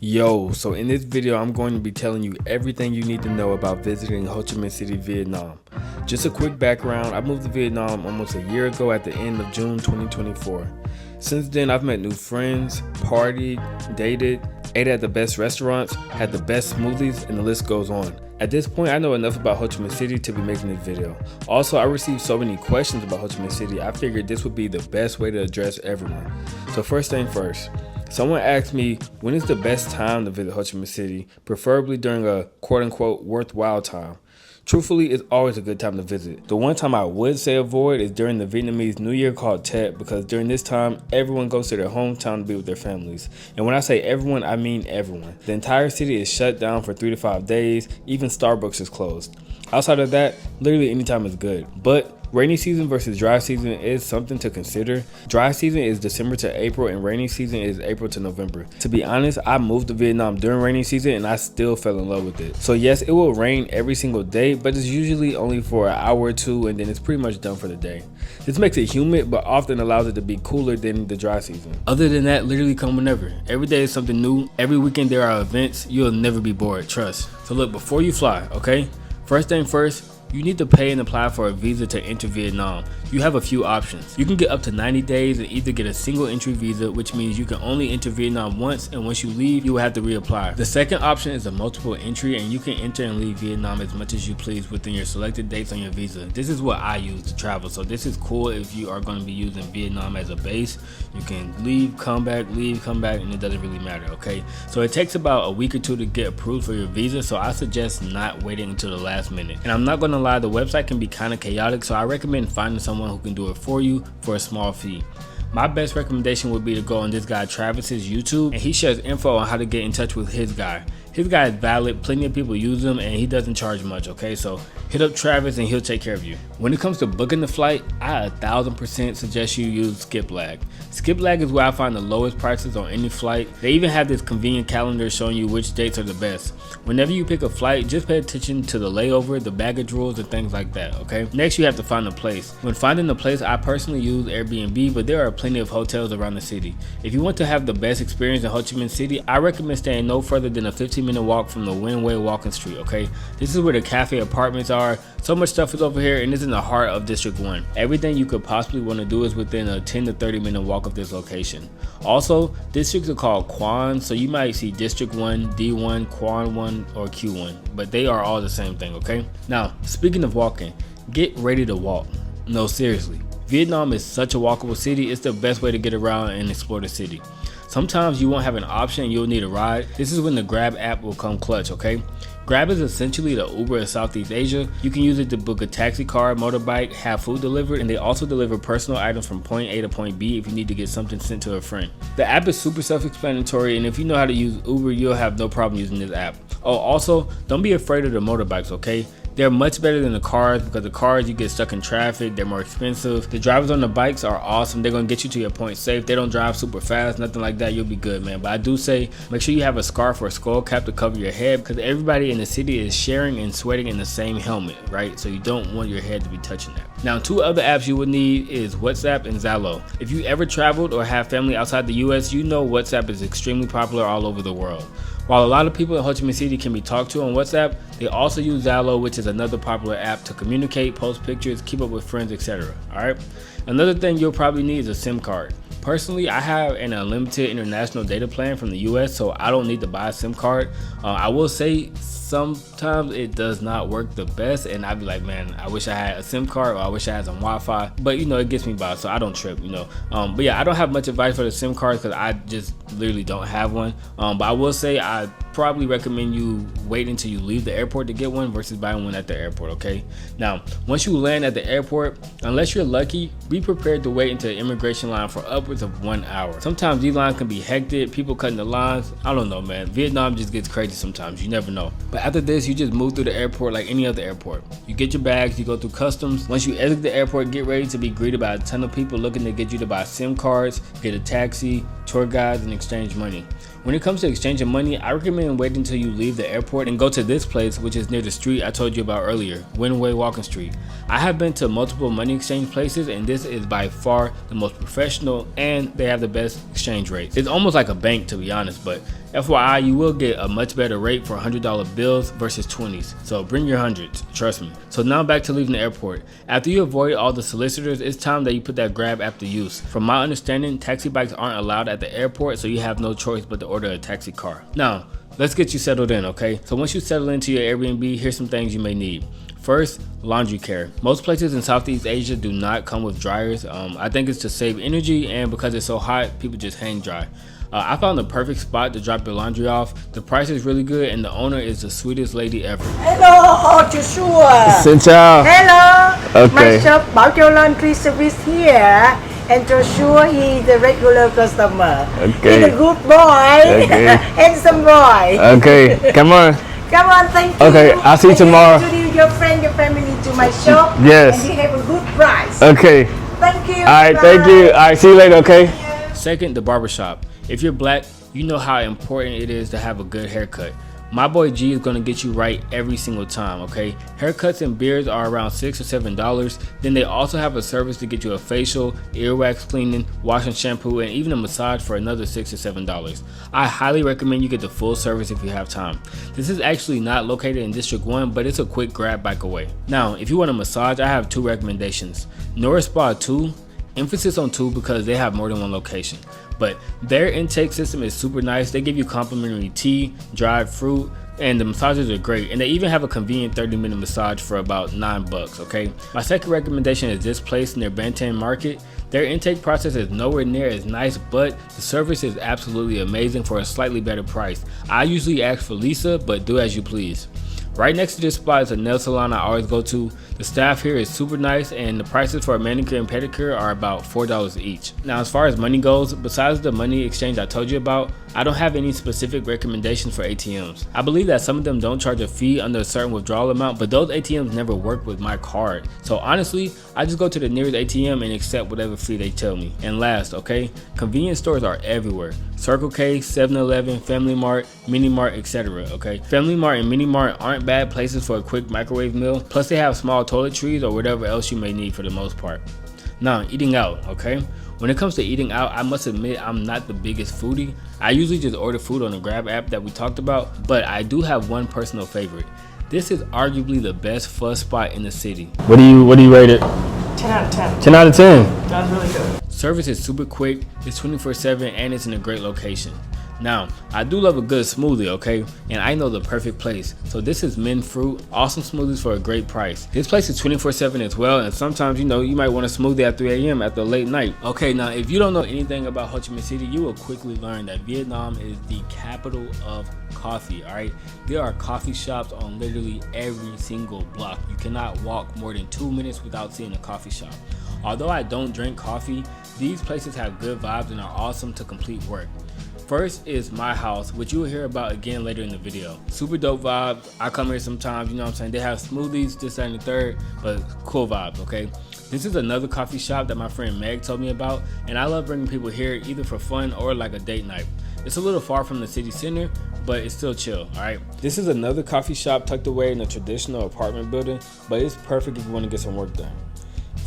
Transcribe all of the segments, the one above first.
Yo, so in this video, I'm going to be telling you everything you need to know about visiting Ho Chi Minh City, Vietnam. Just a quick background, I moved to Vietnam almost a year ago at the end of June 2024. Since then, I've met new friends, partied, dated, ate at the best restaurants, had the best smoothies, and the list goes on. At this point, I know enough about Ho Chi Minh City to be making this video. Also, I received so many questions about Ho Chi Minh City, I figured this would be the best way to address everyone. So first thing first. Someone asked me, when is the best time to visit Ho Chi Minh City, preferably during a quote-unquote worthwhile time? Truthfully, it's always a good time to visit. The one time I would say avoid is during the Vietnamese New Year called Tet, because during this time, everyone goes to their hometown to be with their families. And when I say everyone, I mean everyone. The entire city is shut down for 3 to 5 days, even Starbucks is closed. Outside of that, literally any time is good. But rainy season versus dry season is something to consider. Dry season is December to April and rainy season is April to November. To be honest, I moved to Vietnam during rainy season and I still fell in love with it. So yes, it will rain every single day, but it's usually only for an hour or two and then it's pretty much done for the day. This makes it humid, but often allows it to be cooler than the dry season. Other than that, literally come whenever. Every day is something new. Every weekend there are events. You'll never be bored, trust. So look, before you fly, okay? First thing first, you need to pay and apply for a visa to enter Vietnam. You have a few options. You can get up to 90 days and either get a single entry visa, which means you can only enter Vietnam once, and once you leave, you will have to reapply. The second option is a multiple entry, and you can enter and leave Vietnam as much as you please within your selected dates on your visa. This is what I use to travel, so this is cool if you are going to be using Vietnam as a base. You can leave, come back, and it doesn't really matter, okay? So it takes about a week or two to get approved for your visa, so I suggest not waiting until the last minute. And I'm not going to lie, the website can be kind of chaotic, so I recommend finding someone who can do it for you for a small fee. My best recommendation would be to go on this guy Travis's YouTube, and he shares info on how to get in touch with his guy. His guy is valid, plenty of people use him, and he doesn't charge much, okay? So hit up Travis and he'll take care of you. When it comes to booking the flight, I 1000% suggest you use Skiplag. Skiplag is where I find the lowest prices on any flight. They even have this convenient calendar showing you which dates are the best. Whenever you pick a flight, just pay attention to the layover, the baggage rules, and things like that, okay? Next, you have to find a place. When finding a place, I personally use Airbnb, but there are plenty of hotels around the city. If you want to have the best experience in Ho Chi Minh City, I recommend staying no further than a 15-minute walk from the Winway walking street, okay? This is where the cafe apartments are. So much stuff is over here, and it's in the heart of District 1. Everything you could possibly want to do is within a 10 to 30 minute walk of this location. Also, districts are called Quan, so you might see District 1, D1, Quan 1, or Q1, but they are all the same thing, okay? Now, speaking of walking, get ready to walk. No, seriously. Vietnam is such a walkable city, it's the best way to get around and explore the city. Sometimes you won't have an option and you'll need a ride. This is when the Grab app will come clutch, okay? Grab is essentially the Uber of Southeast Asia. You can use it to book a taxi car, motorbike, have food delivered, and they also deliver personal items from point A to point B if you need to get something sent to a friend. The app is super self-explanatory, and if you know how to use Uber, you'll have no problem using this app. Oh, also, don't be afraid of the motorbikes, okay? They're much better than the cars because the cars you get stuck in traffic, they're more expensive. The drivers on the bikes are awesome. They're gonna get you to your point safe. They don't drive super fast, nothing like that. You'll be good, man. But I do say make sure you have a scarf or a skull cap to cover your head because everybody in the city is sharing and sweating in the same helmet, right? So you don't want your head to be touching that. Now, 2 other apps you would need is WhatsApp and Zalo. If you ever traveled or have family outside the US, you know WhatsApp is extremely popular all over the world. While a lot of people in Ho Chi Minh City can be talked to on WhatsApp, they also use Zalo, which is another popular app to communicate, post pictures, keep up with friends, etc. Alright? Another thing you'll probably need is a SIM card. Personally, I have an unlimited international data plan from the US, so I don't need to buy a SIM card. I will say sometimes it does not work the best, and I'd be like, man, I wish I had a SIM card or I wish I had some Wi-Fi, but you know, it gets me by, so I don't trip, you know. But yeah, I don't have much advice for the SIM card because I just literally don't have one. But I will say I probably recommend you wait until you leave the airport to get one versus buying one at the airport, okay? Now, once you land at the airport, unless you're lucky, be prepared to wait until the immigration line for upwards of 1 hour. Sometimes these lines can be hectic, people cutting the lines. I don't know, man. Vietnam just gets crazy sometimes, you never know. But after this, you just move through the airport like any other airport. You get your bags, you go through customs. Once you exit the airport, get ready to be greeted by a ton of people looking to get you to buy SIM cards, get a taxi, tour guides, and exchange money. When it comes to exchanging money, I recommend waiting until you leave the airport and go to this place, which is near the street I told you about earlier, Winway Walking Street. I have been to multiple money exchange places, and this is by far the most professional, and they have the best exchange rates. It's almost like a bank, to be honest, but FYI, you will get a much better rate for $100 bills versus 20s, so bring your hundreds, trust me. So now back to leaving the airport. After you avoid all the solicitors, it's time that you put that Grab app to use. From my understanding, taxi bikes aren't allowed at the airport, so you have no choice but to order a taxi car. Now, let's get you settled in, okay? So once you settle into your Airbnb, here's some things you may need. First, laundry care. Most places in Southeast Asia do not come with dryers. I think it's to save energy, and because it's so hot, people just hang dry. I found the perfect spot to drop your laundry off. The price is really good, and the owner is the sweetest lady ever. Hello, Joshua. Xin chào. Hello. Okay. My shop Bao Laundry Service here, and Joshua, he's a regular customer. Okay. He's a good boy. Okay. Handsome boy. Okay, come on. Come on, thank you. Okay, I'll see you tomorrow. Introduce your friend, your family to my shop. Yes. And you have a good price. Okay. Thank you. All right, Bye. thank you. All right, see you later, okay? Second, the barbershop. If you're black, you know how important it is to have a good haircut. My boy G is gonna get you right every single time, okay? Haircuts and beards are around $6 or $7. Then they also have a service to get you a facial, earwax cleaning, wash and shampoo, and even a massage for another $6 or $7. I highly recommend you get the full service if you have time. This is actually not located in District 1, but it's a quick grab bike away. Now, if you want a massage, I have 2 recommendations. Norris Spa 2, emphasis on 2 because they have more than 1 location. But their intake system is super nice. They give you complimentary tea, dried fruit, and the massages are great. And they even have a convenient 30-minute massage for about $9, okay? My second recommendation is this place near Bantan Market. Their intake process is nowhere near as nice, but the service is absolutely amazing for a slightly better price. I usually ask for Lisa, but do as you please. Right next to this spot is a nail salon I always go to. The staff here is super nice, and the prices for a manicure and pedicure are about $4 each. Now, as far as money goes, besides the money exchange I told you about, I don't have any specific recommendations for ATMs. I believe that some of them don't charge a fee under a certain withdrawal amount, but those ATMs never work with my card. So honestly, I just go to the nearest ATM and accept whatever fee they tell me. And last, okay, convenience stores are everywhere. Circle K, 7-Eleven, Family Mart, Mini Mart, etc. Okay, Family Mart and Mini Mart aren't bad places for a quick microwave meal. Plus they have small toiletries or whatever else you may need for the most part. Now, eating out, okay? When it comes to eating out, I must admit I'm not the biggest foodie. I usually just order food on the Grab app that we talked about, but I do have one personal favorite. This is arguably the best pho spot in the city. What do you rate it? 10 out of 10. 10 out of 10. That's really good. Service is super quick, it's 24/7, and it's in a great location. Now, I do love a good smoothie, okay? And I know the perfect place. So this is Min Fruit, awesome smoothies for a great price. This place is 24/7 as well, and sometimes, you know, you might want a smoothie at 3 a.m. after a late night. Okay, now if you don't know anything about Ho Chi Minh City, you will quickly learn that Vietnam is the capital of coffee, all right? There are coffee shops on literally every single block. You cannot walk more than 2 minutes without seeing a coffee shop. Although I don't drink coffee, these places have good vibes and are awesome to complete work. First is my house, which you will hear about again later in the video. Super dope vibes. I come here sometimes, you know what I'm saying? They have smoothies, this, that, and the third, but cool vibes, okay? This is another coffee shop that my friend Meg told me about, and I love bringing people here either for fun or like a date night. It's a little far from the city center, but it's still chill, all right? This is another coffee shop tucked away in a traditional apartment building, but it's perfect if you want to get some work done.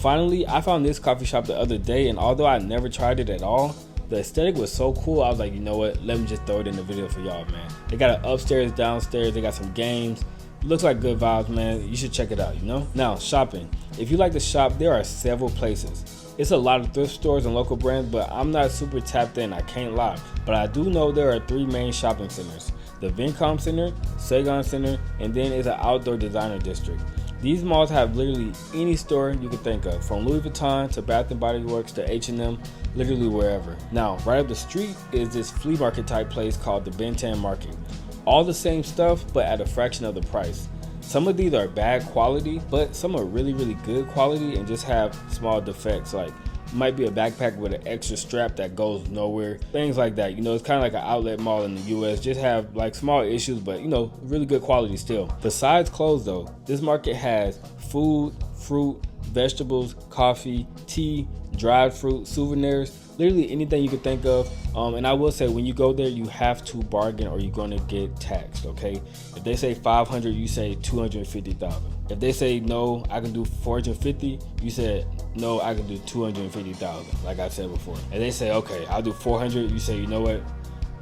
Finally, I found this coffee shop the other day, and although I never tried it at all, the aesthetic was so cool, I was like, you know what, let me just throw it in the video for y'all, man. They got an upstairs, downstairs, they got some games. Looks like good vibes, man. You should check it out, you know? Now, shopping. If you like to shop, there are several places. It's a lot of thrift stores and local brands, but I'm not super tapped in, I can't lie. But I do know there are 3 main shopping centers. The Vincom Center, Saigon Center, and then is an outdoor designer district. These malls have literally any store you can think of, from Louis Vuitton to Bath & Body Works to H&M, literally wherever. Now, right up the street is this flea market type place called the Bantan Market. All the same stuff, but at a fraction of the price. Some of these are bad quality, but some are really, really good quality and just have small defects, like might be a backpack with an extra strap that goes nowhere, things like that. You know, it's kind of like an outlet mall in the US, just have like small issues, but you know, really good quality still. Besides clothes though, this market has food, fruit, vegetables, coffee, tea, dried fruit, souvenirs, literally anything you could think of. And I will say, when you go there, you have to bargain or you're going to get taxed, okay? If they say 500, you say 250,000. If they say no, I can do 450, you said no, I can do 250,000, like I said before. And they say, okay, I'll do 400, you say, you know what,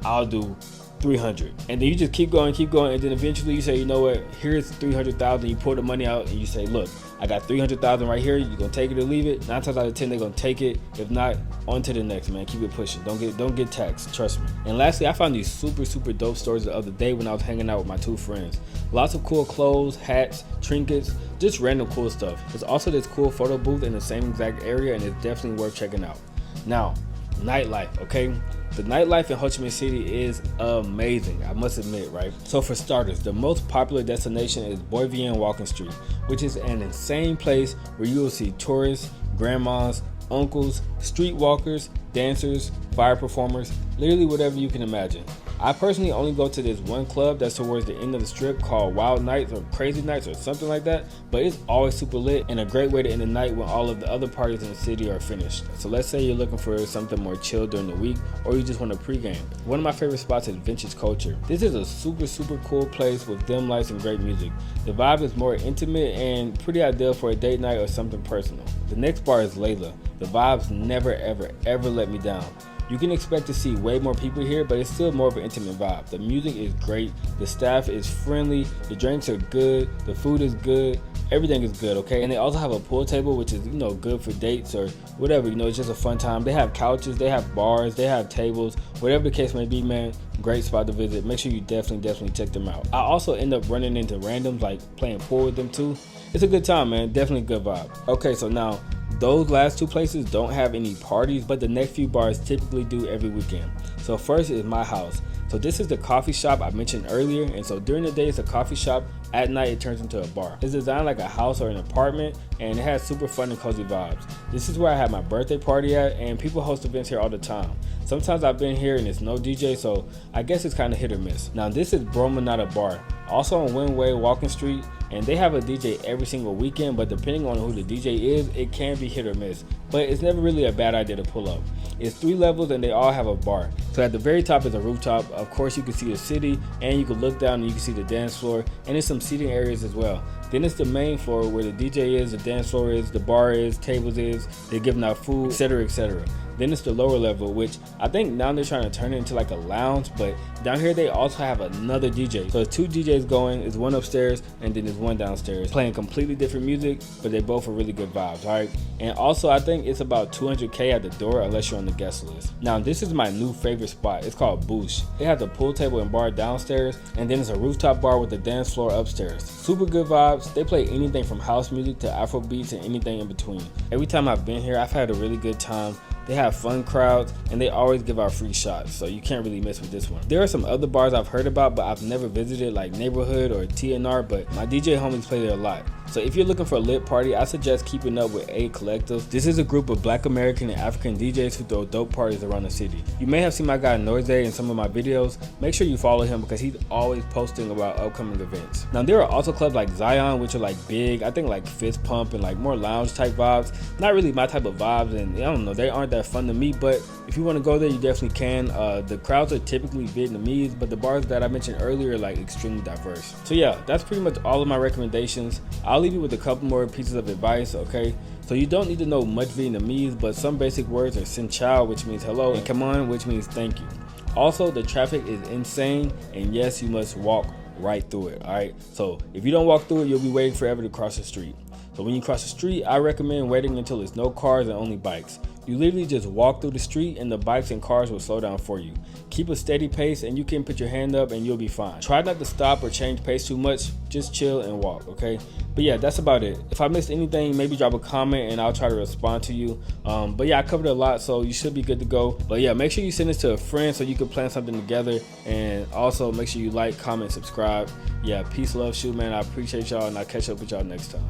I'll do 300, and then you just keep going, and then eventually you say, you know what, here's 300,000. You pull the money out and you say, look, I got 300,000 right here. You gonna take it or leave it? 9 times out of 10 they're gonna take it. If not, on to the next, man. Keep it pushing. Don't get taxed, trust me. And lastly, I found these super dope stores the other day when I was hanging out with my 2 friends. Lots of cool clothes, hats, trinkets, just random cool stuff. There's also this cool photo booth in the same exact area, and it's definitely worth checking out. Now, nightlife, okay? The nightlife in Ho Chi Minh City is amazing, I must admit, right? So for starters, the most popular destination is Boy Vian Walking Street, which is an insane place where you will see tourists, grandmas, uncles, streetwalkers, dancers, fire performers, literally whatever you can imagine. I personally only go to this one club that's towards the end of the strip called Wild Nights or Crazy Nights or something like that, but it's always super lit and a great way to end the night when all of the other parties in the city are finished. So let's say you're looking for something more chill during the week, or you just want to pregame. One of my favorite spots is Vintage Culture. This is a super cool place with dim lights and great music. The vibe is more intimate and pretty ideal for a date night or something personal. The next bar is Layla. The vibes never ever let me down. You can expect to see way more people here, but it's still more of an intimate vibe. The music is great, the staff is friendly, the drinks are good, the food is good, everything is good, okay? And they also have a pool table, which is, you know, good for dates or whatever, you know, it's just a fun time. They have couches, they have bars, they have tables, whatever the case may be, man, great spot to visit. Make sure you definitely check them out. I also end up running into randoms, like playing pool with them too. It's a good time, man, definitely a good vibe. Okay, so now, those last 2 places don't have any parties, but the next few bars typically do every weekend. So first is My House. So this is the coffee shop I mentioned earlier, and so during the day it's a coffee shop, at night it turns into a bar. It's designed like a house or an apartment, and it has super fun and cozy vibes. This is where I had my birthday party at, and people host events here all the time. Sometimes I've been here and it's no DJ, so I guess it's kind of hit or miss. Now this is Broma, not a bar. Also on Winway Walking Street, and they have a DJ every single weekend, but depending on who the DJ is, it can be hit or miss. But it's never really a bad idea to pull up. It's 3 levels and they all have a bar. So at the very top is a rooftop. Of course you can see the city, and you can look down and you can see the dance floor, and there's some seating areas as well. Then it's the main floor where the DJ is, the dance floor is, the bar is, tables is, they're giving out food, etc. Then it's the lower level, which I think now they're trying to turn it into like a lounge, but down here they also have another DJ. So there's 2 DJs going, there's one upstairs and then there's one downstairs playing completely different music, but they both are really good vibes, alright? And also I think it's about 200K at the door unless you're on the guest list. Now this is my new favorite spot. It's called Boosh. It has a pool table and bar downstairs, and then it's a rooftop bar with a dance floor upstairs. Super good vibes. They play anything from house music to Afro beats and anything in between. Every time I've been here, I've had a really good time. They have fun crowds, and they always give out free shots, so you can't really miss with this one. There are some other bars I've heard about, but I've never visited, like Neighborhood or TNR, but my DJ homies play there a lot. So if you're looking for a lit party, I suggest keeping up with A Collective. This is a group of Black American and African DJs who throw dope parties around the city. You may have seen my guy Noise in some of my videos. Make sure you follow him because he's always posting about upcoming events. Now there are also clubs like Zion, which are like big, I think like fist pump and like more lounge type vibes. Not really my type of vibes, and I don't know, they aren't that fun to me, but if you want to go there, you definitely can. The crowds are typically Vietnamese, but the bars that I mentioned earlier are like extremely diverse. So yeah, that's pretty much all of my recommendations. I'll leave you with a couple more pieces of advice, okay? So you don't need to know much Vietnamese, but some basic words are Xin Chào, which means hello, and Come on, which means thank you. Also, the traffic is insane, and yes, you must walk right through it, all right? So if you don't walk through it, you'll be waiting forever to cross the street. So when you cross the street, I recommend waiting until there's no cars and only bikes. You literally just walk through the street and the bikes and cars will slow down for you. Keep a steady pace and you can put your hand up and you'll be fine. Try not to stop or change pace too much, just chill and walk, okay? But yeah, that's about it. If I missed anything, maybe drop a comment and I'll try to respond to you. But yeah, I covered a lot, so you should be good to go. But yeah, make sure you send this to a friend so you can plan something together. And also make sure you like, comment, subscribe. Yeah, peace, love, shoot, man. I appreciate y'all and I'll catch up with y'all next time.